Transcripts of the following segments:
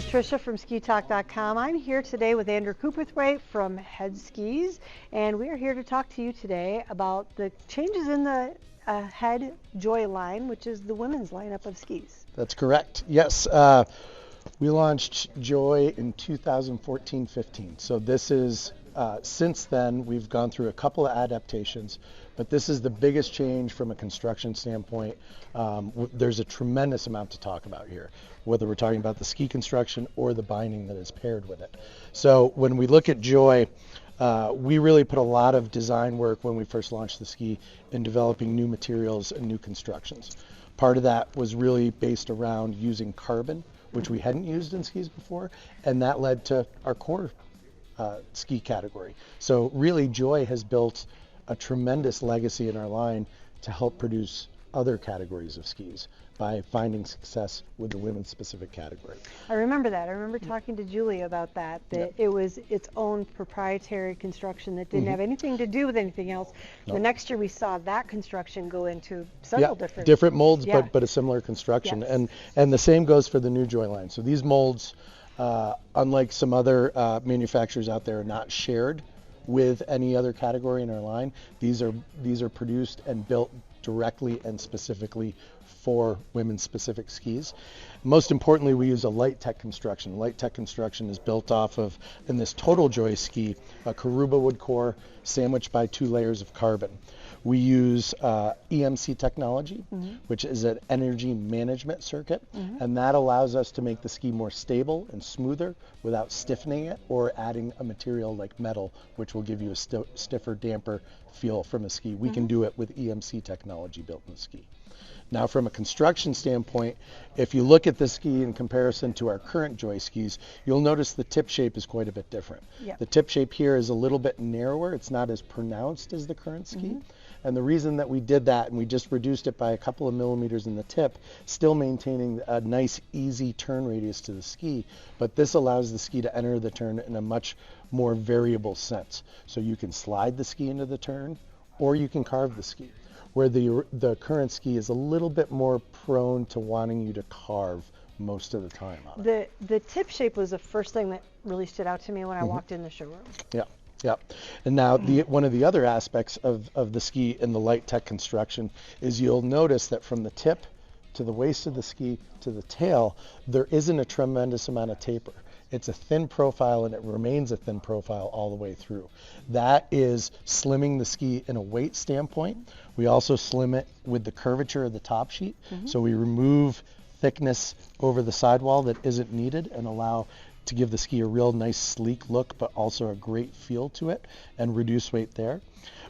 is Tricia from SkiTalk.com. I'm here today with Andrew Couperthwait from Head Skis, and we are here to talk to you today about the changes in the Head Joy line, which is the women's lineup of skis. That's correct. Yes, we launched Joy in 2014-15. So this is, since then, we've gone through a couple of adaptations, but this is the biggest change from a construction standpoint. There's a tremendous amount to talk about here, whether we're talking about the ski construction or the binding that is paired with it. So when we look at Joy, we really put a lot of design work when we first launched the ski in developing new materials and new constructions. Part of that was really based around using carbon, which we hadn't used in skis before, and that led to our core ski category. So really Joy has built a tremendous legacy in our line to help produce other categories of skis by finding success with the women's specific category. I remember that. I remember talking to Julie about that, that it was its own proprietary construction that didn't have anything to do with anything else. No. The next year we saw that construction go into several different molds, Yeah. but a similar construction. Yes. And the same goes for the new Joy line. So these molds, unlike some other manufacturers out there, are not shared with any other category in our line. These are produced and built directly and specifically for women's specific skis. Most importantly, we use a light tech construction. Light tech construction is built off of, in this Total Joy ski, a Karuba wood core sandwiched by 2 layers of carbon. We use EMC technology, which is an energy management circuit, and that allows us to make the ski more stable and smoother without stiffening it or adding a material like metal, which will give you a stiffer, damper feel from a ski. We can do it with EMC technology built in the ski. Now, from a construction standpoint, if you look at the ski in comparison to our current Joy skis, you'll notice the tip shape is quite a bit different. Yep. The tip shape here is a little bit narrower. It's not as pronounced as the current ski. And the reason that we did that, and we just reduced it by a couple of millimeters in the tip, still maintaining a nice, easy turn radius to the ski, but this allows the ski to enter the turn in a much more variable sense. So you can slide the ski into the turn, or you can carve the ski, where the current ski is a little bit more prone to wanting you to carve most of the time on it. The tip shape was the first thing that really stood out to me when I walked in the showroom. Yeah. Yeah, and now one of the other aspects of the ski in the light tech construction is you'll notice that from the tip to the waist of the ski to the tail, there isn't a tremendous amount of taper. It's a thin profile, and it remains a thin profile all the way through. That is slimming the ski in a weight standpoint. We also slim it with the curvature of the top sheet, so we remove thickness over the sidewall that isn't needed and allow to give the ski a real nice sleek look, but also a great feel to it, and reduce weight there.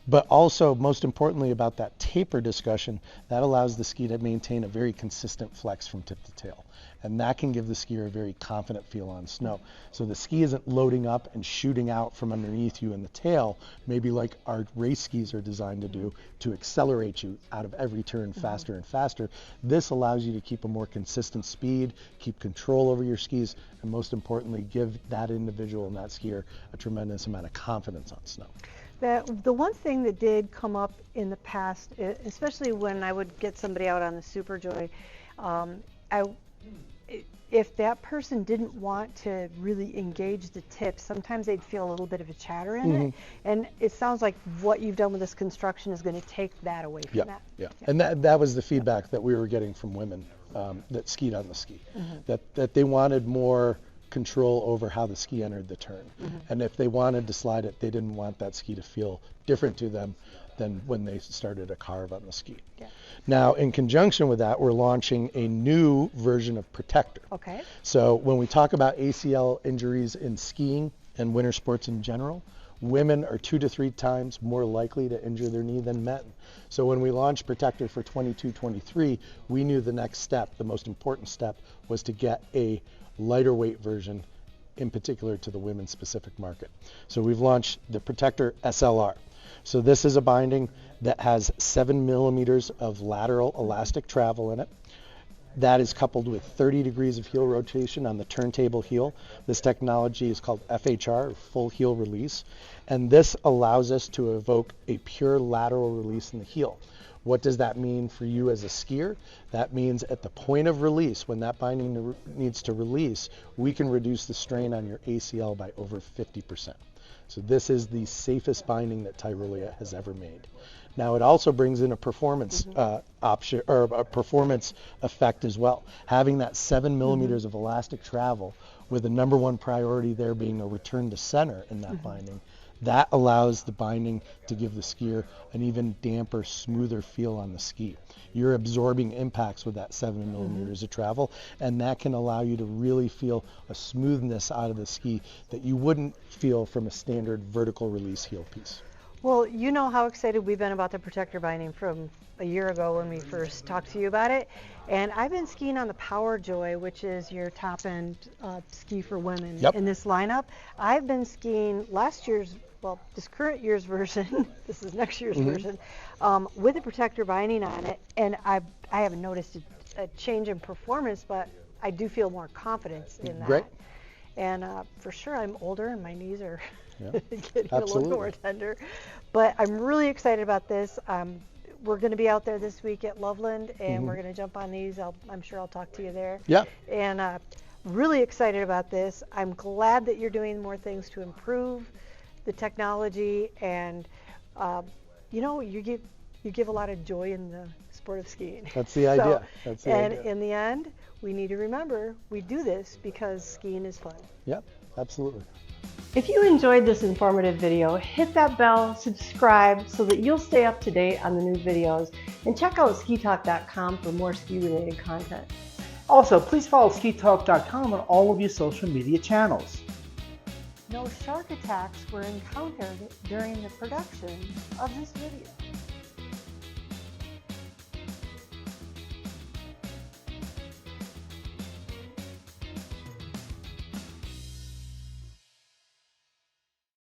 But also, most importantly about that taper discussion, that allows the ski to maintain a very consistent flex from tip to tail. And that can give the skier a very confident feel on snow. So the ski isn't loading up and shooting out from underneath you in the tail, maybe like our race skis are designed to do, to accelerate you out of every turn faster and faster. This allows you to keep a more consistent speed, keep control over your skis, and most importantly, give that individual and that skier a tremendous amount of confidence on snow. The one thing that did come up in the past, especially when I would get somebody out on the Super Joy, if that person didn't want to really engage the tip, sometimes they'd feel a little bit of a chatter in it. And it sounds like what you've done with this construction is going to take that away from that. Yeah, and that was the feedback that we were getting from women that skied on the ski, that they wanted more control over how the ski entered the turn. And if they wanted to slide it, they didn't want that ski to feel different to them than when they started a carve on the ski. Yeah. Now, in conjunction with that, we're launching a new version of Protector. Okay. So when we talk about ACL injuries in skiing and winter sports in general, women are 2 to 3 times more likely to injure their knee than men. So when we launched Protector for 22-23, we knew the next step, the most important step, was to get a lighter weight version, in particular to the women's specific market. So we've launched the Protector SLR. So this is a binding that has 7 millimeters of lateral elastic travel in it. That is coupled with 30 degrees of heel rotation on the turntable heel. This technology is called FHR, full heel release, and this allows us to evoke a pure lateral release in the heel. What does that mean for you as a skier? That means at the point of release, when that binding needs to release, we can reduce the strain on your ACL by over 50%. So this is the safest binding that Tyrolia has ever made. Now it also brings in a performance option, or a performance effect as well. Having that 7 millimeters of elastic travel, with the number one priority there being a return to center in that binding, that allows the binding to give the skier an even damper, smoother feel on the ski. You're absorbing impacts with that 7 millimeters of travel, and that can allow you to really feel a smoothness out of the ski that you wouldn't feel from a standard vertical release heel piece. Well, you know how excited we've been about the protector binding from a year ago when we first talked to you about it. And I've been skiing on the Power Joy, which is your top end ski for women in this lineup. I've been skiing last year's, well, this current year's version, this is next year's version, with a protector binding on it. And I haven't noticed a change in performance, but I do feel more confidence in that. Great. And for sure, I'm older and my knees are getting Absolutely. a little more tender. But I'm really excited about this. We're going to be out there this week at Loveland, and we're going to jump on these. I'm sure I'll talk to you there. Yeah. And really excited about this. I'm glad that you're doing more things to improve the technology, and you know, you give a lot of joy in the sport of skiing. That's the idea. That's the idea. In the end, we need to remember we do this because skiing is fun. Yep, absolutely. If you enjoyed this informative video, hit that bell, subscribe so that you'll stay up to date on the new videos, and check out skitalk.com for more ski-related content. Also, please follow skitalk.com on all of your social media channels. No shark attacks were encountered during the production of this video.